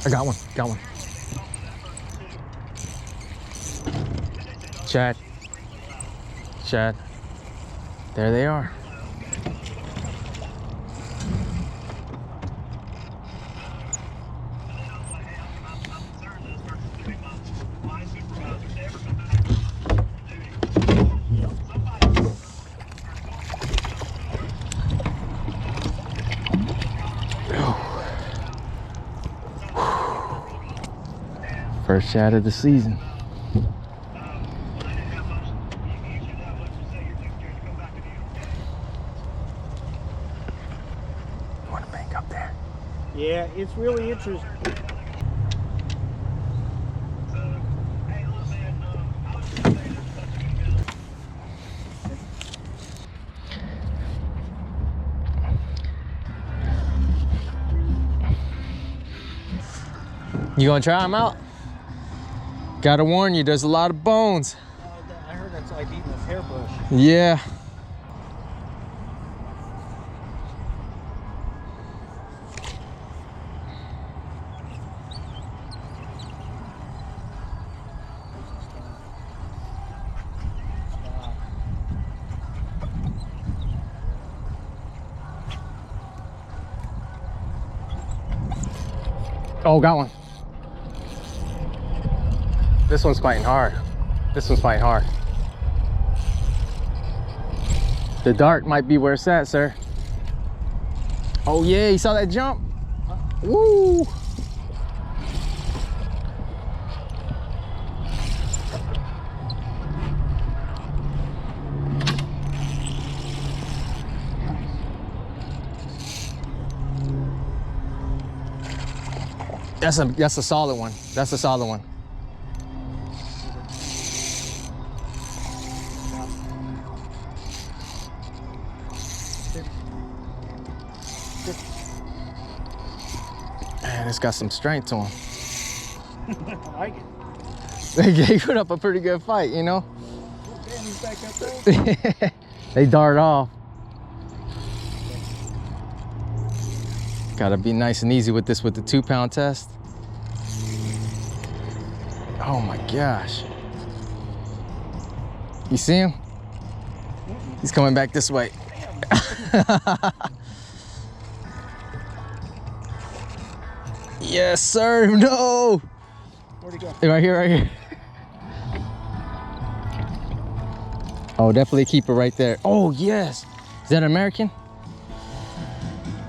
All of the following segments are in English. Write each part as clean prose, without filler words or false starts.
I got one, got one. Shad. Shad. There they are. First shad of the season. Want to bank up there? Yeah, it's really interesting. You gonna try them out? Gotta warn you, there's a lot of bones. I heard that's like eating a hairbrush. Yeah. Oh, got one. This one's fighting hard. This one's fighting hard. The dart might be where it's at, sir. Oh yeah, you saw that jump? Woo! That's a solid one. That's a solid one. Man, it's got some strength to him. I like it. They put up a pretty good fight, you know? Damn, he's back up there. They dart off. Gotta be nice and easy with this with the 2-pound test. Oh my gosh. You see him? He's coming back this way. Yes, sir. No. Where'd he go? Right here, right here. Oh, definitely keep it right there. Oh, yes. Is that American?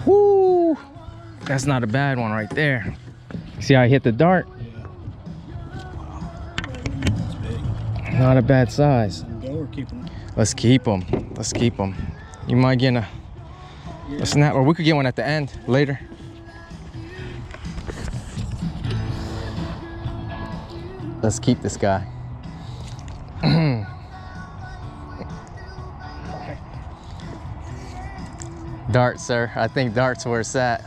Woo. That's not a bad one right there. See how I hit the dart? That's big. Not a bad size. Go or keeping it? Let's keep them. Let's keep them. You might get a snap, or we could get one at the end later. Let's keep this guy. Dart, sir. I think dart's where it's at.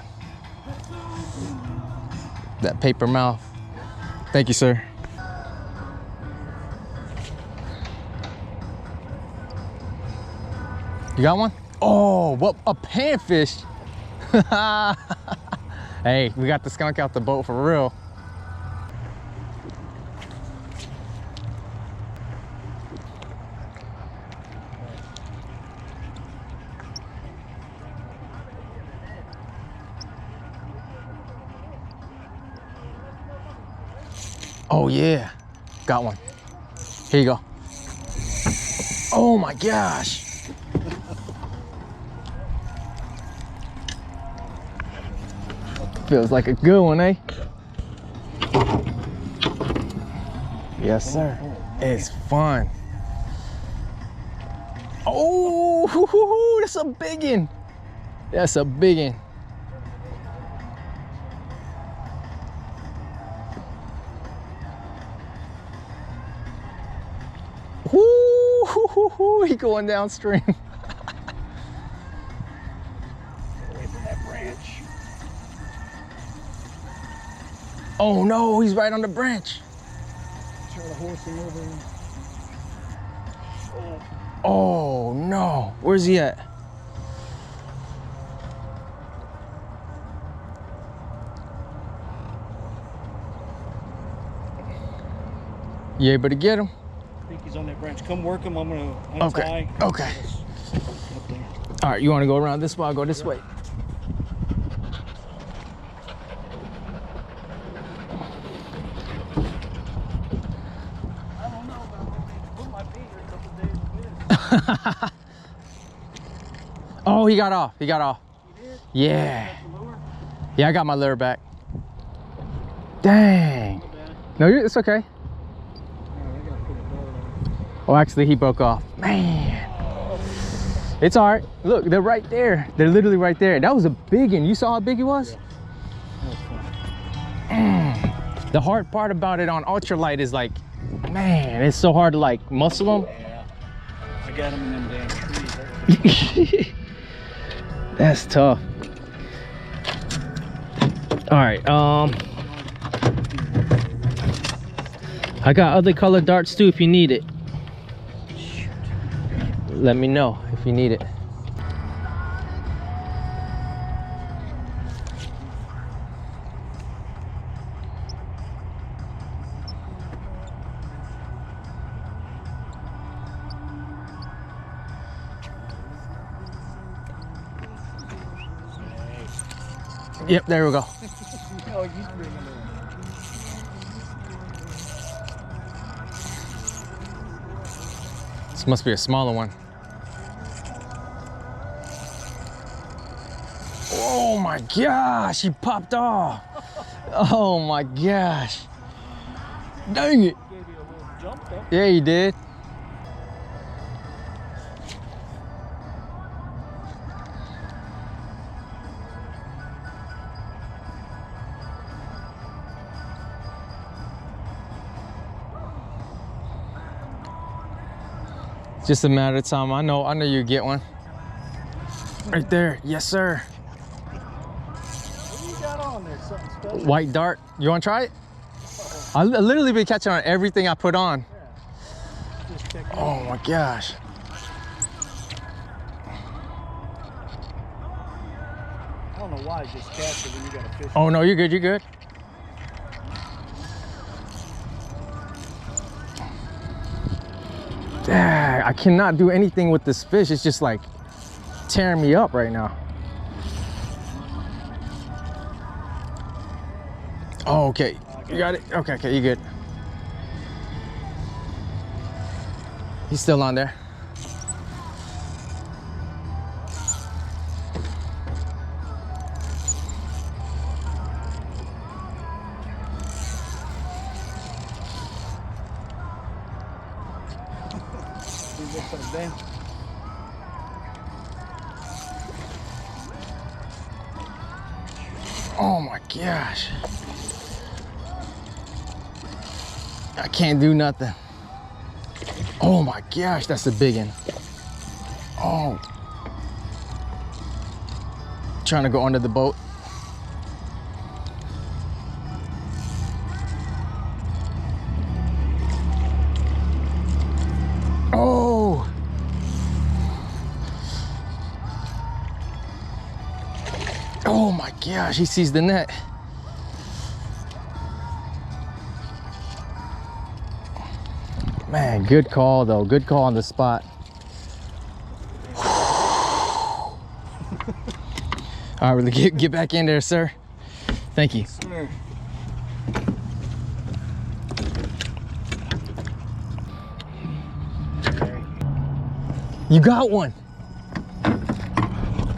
That paper mouth. Thank you, sir. You got one? Oh, what a panfish. Hey, we got the skunk out the boat for real. Oh yeah, got one. Here you go. Oh my gosh. Feels like a good one, eh? Yes, sir. It's fun. Oh, that's a biggin. That's a biggin. Woo, he going downstream. Away from that branch. Oh no, he's right on the branch. Turn the horse thing over. Oh no, where's he at? You able to get him? I think he's on that branch. Come work him. I'm gonna Okay. untie. Okay. Up there. All right, you want to go around this way? I'll go this way. I don't know, but I'm gonna put my finger a couple days of this. Oh, he got off. He got off. You did? Yeah. Got the lure? Yeah, I got my lure back. Dang. Not bad. No, it's okay. All right, I gotta put a board on. Oh, actually, he broke off. Man. It's all right. Look, they're right there. They're literally right there. That was a big one. You saw how big it was? Yeah. That was fun. The hard part about it on ultralight is like, man, it's so hard to like muscle them. Yeah. I got him in them damn trees. That's tough. All right, I got other color darts too if you need it. Let me know if you need it. Yep, there we go. Oh, you bring him in. This must be a smaller one. Oh my gosh, he popped off. Oh my gosh. Dang it. Gave you a little jump though. Yeah, he did. Just a matter of time. I know you get one. Right there. Yes, sir. What do you got on there? Something special? White dart. You want to try it? I literally been catching on everything I put on. Yeah. Just check it out. Oh my gosh. I don't know why I just cast it when you got a fish. Oh no, you're good. You're good. Dang, I cannot do anything with this fish. It's just like tearing me up right now. Oh, okay. You got it? Okay, okay, you good. He's still on there. Leave this on the bench. Oh my gosh. I can't do nothing. Oh my gosh, that's a big one. Oh. Trying to go under the boat. Oh. Oh my gosh, he sees the net. Man, good call though. Good call on the spot. All right, really get back in there, sir. Thank you. Sir. You got one.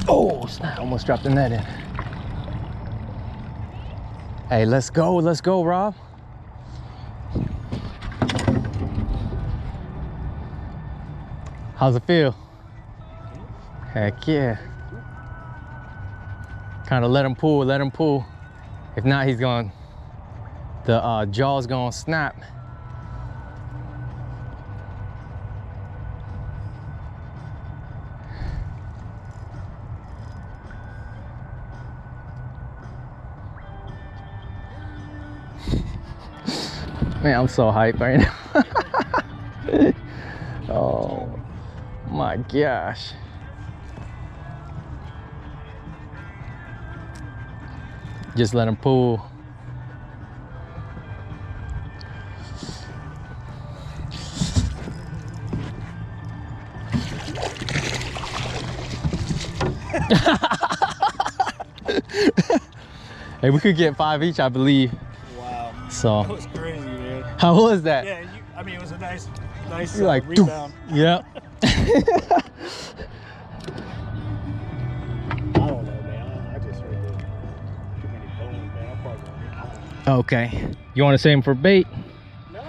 Oh, snap. Almost dropped the net in. Hey, let's go, Rob. How's it feel? Heck yeah. Kind of let him pull, let him pull. If not, he's going, the jaw's gonna snap. Man, I'm so hyped right now. Oh my gosh. Just let him pull. Hey, we could get 5 each, I believe. Wow. So. That was crazy, man. How was that? Yeah, I mean, it was a nice You're like, rebound. Yeah. I don't know, man. I just heard too many bones, man. I'm probably gonna get mine. Okay. You want to save him for bait? No.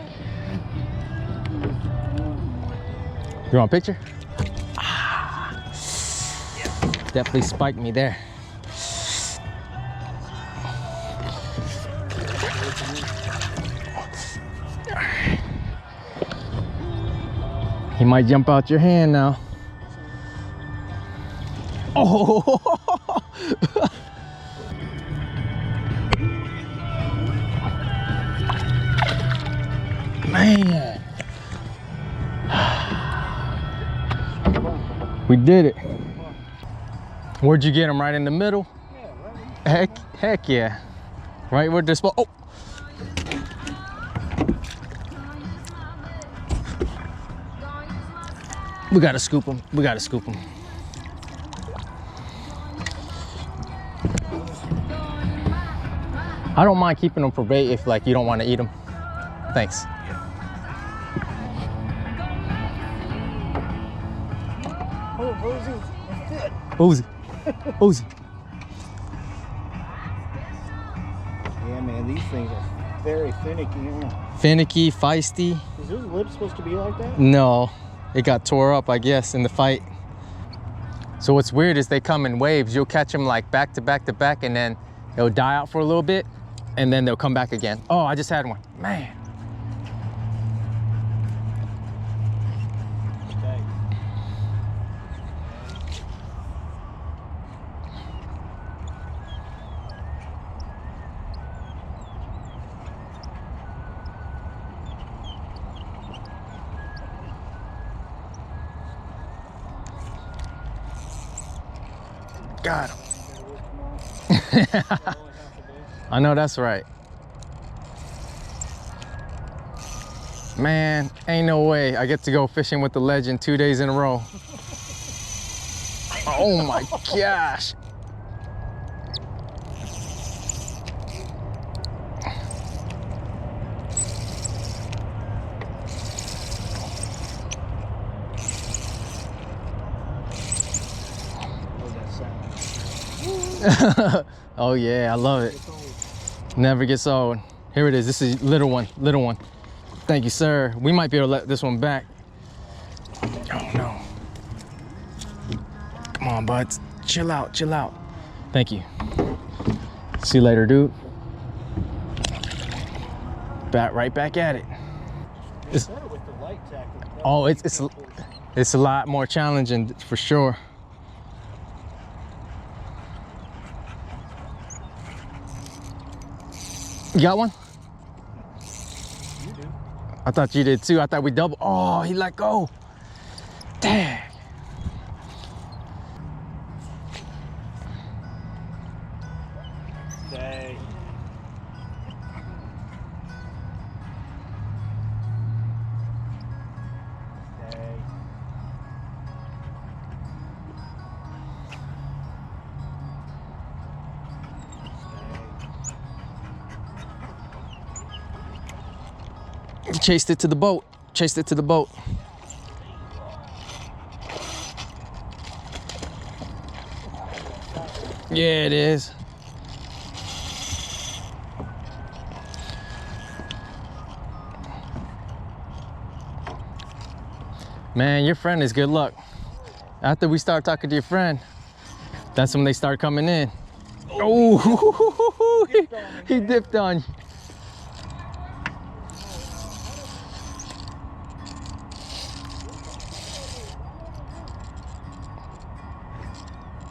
You want a picture? Ah. Definitely spiked me there. He might jump out your hand now. Oh! Man. We did it. Where'd you get him? Right in the middle? Yeah, right. Heck yeah. Right where this, oh. We gotta scoop him. We gotta scoop him. I don't mind keeping them for bait if like you don't want to eat them. Thanks. Oh, Uzi. Uzi. yeah, man, these things are very finicky, huh? Finicky, feisty. Is his lip supposed to be like that? No, it got tore up, I guess, in the fight. So what's weird is they come in waves. You'll catch them like back to back to back, and then they'll die out for a little bit, and then they'll come back again. Oh, I just had one. Man. Okay. Got him. I know that's right. Man, ain't no way I get to go fishing with the legend 2 days in a row. Oh my gosh. Oh yeah, I love it. Never gets old. Here it is. This is little one, little one. Thank you, sir. We might be able to let this one back. Oh no. Come on, buds. Chill out, chill out. Thank you. See you later, dude. Right back at it. Oh, it's a lot more challenging for sure. You got one? You do. I thought you did too. I thought we double. Oh, he let go. Dang. Stay. He chased it to the boat. Chased it to the boat. Yeah, it is. Man, your friend is good luck. After we start talking to your friend, that's when they start coming in. Oh, he dipped on you.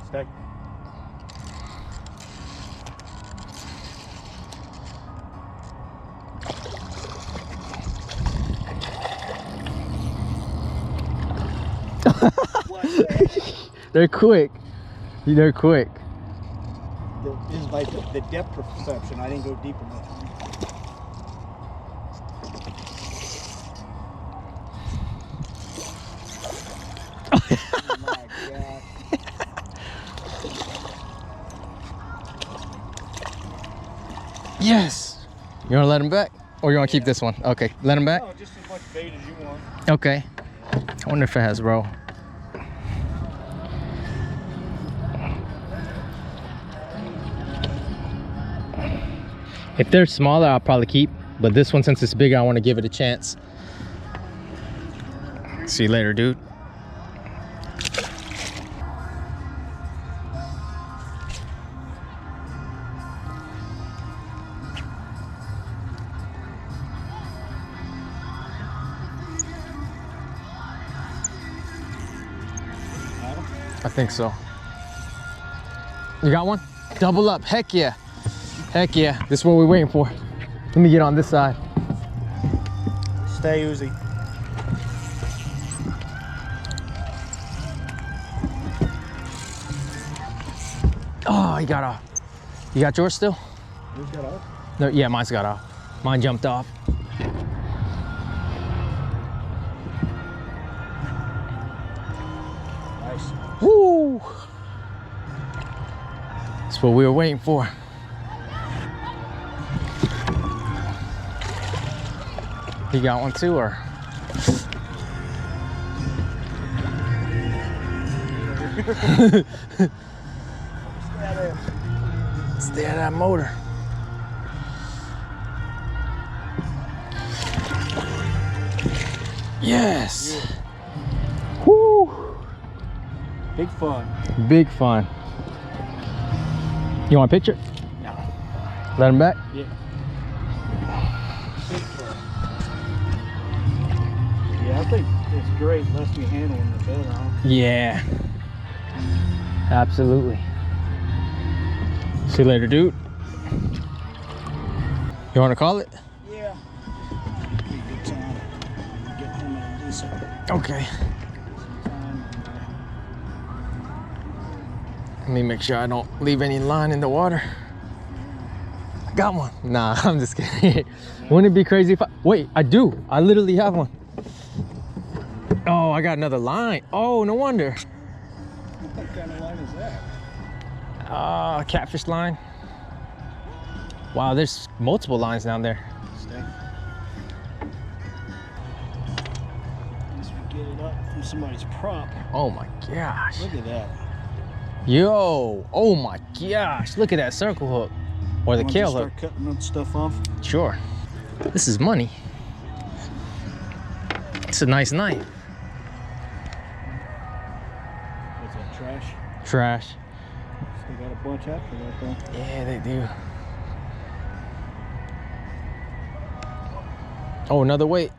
Stay. They're quick. They're quick. This is like the depth perception. I didn't go deep enough. Oh my God. Yes. You wanna let him back? Or you wanna keep this one? Okay, let him back? No, just as much bait as you want. Okay. I wonder if it has roe. If they're smaller, I'll probably keep. But this one, since it's bigger, I want to give it a chance. See you later, dude. I think so. You got one? Double up. Heck yeah. Heck yeah. This is what we're waiting for. Let me get on this side. Stay Uzi. Oh, he got off. You got yours still? Yours got off? No, yeah, mine's got off. Mine jumped off. Nice. Woo! That's what we were waiting for. You got one too, or? Stay out of that motor. Yes. Yeah. Woo! Big fun. Big fun. You want a picture? No. Let him back? Yeah. Yeah, I think it's great. Lets me handling the better, huh? Yeah. Absolutely. See you later, dude. You want to call it? Yeah. Be a good time. Get home and do something. Okay. Let me make sure I don't leave any line in the water. I got one. Nah, I'm just kidding. Wouldn't it be crazy if I... Wait, I do. I literally have one. Oh, I got another line. Oh, no wonder. What kind of line is that? Catfish line. Wow, there's multiple lines down there. Stay. Unless we get it up from somebody's prop. Oh my gosh. Look at that. Yo, oh my gosh. Look at that circle hook. Or the kale hook. Start cutting that stuff off. Sure. This is money. It's a nice knife. What's that, trash? Trash. They got a bunch after that though. Yeah, they do. Oh, another weight.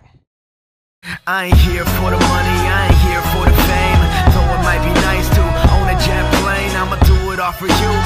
I ain't here for the money, I ain't here for the fame. Though it might be nice to own a jet plane, I'ma do it all for you.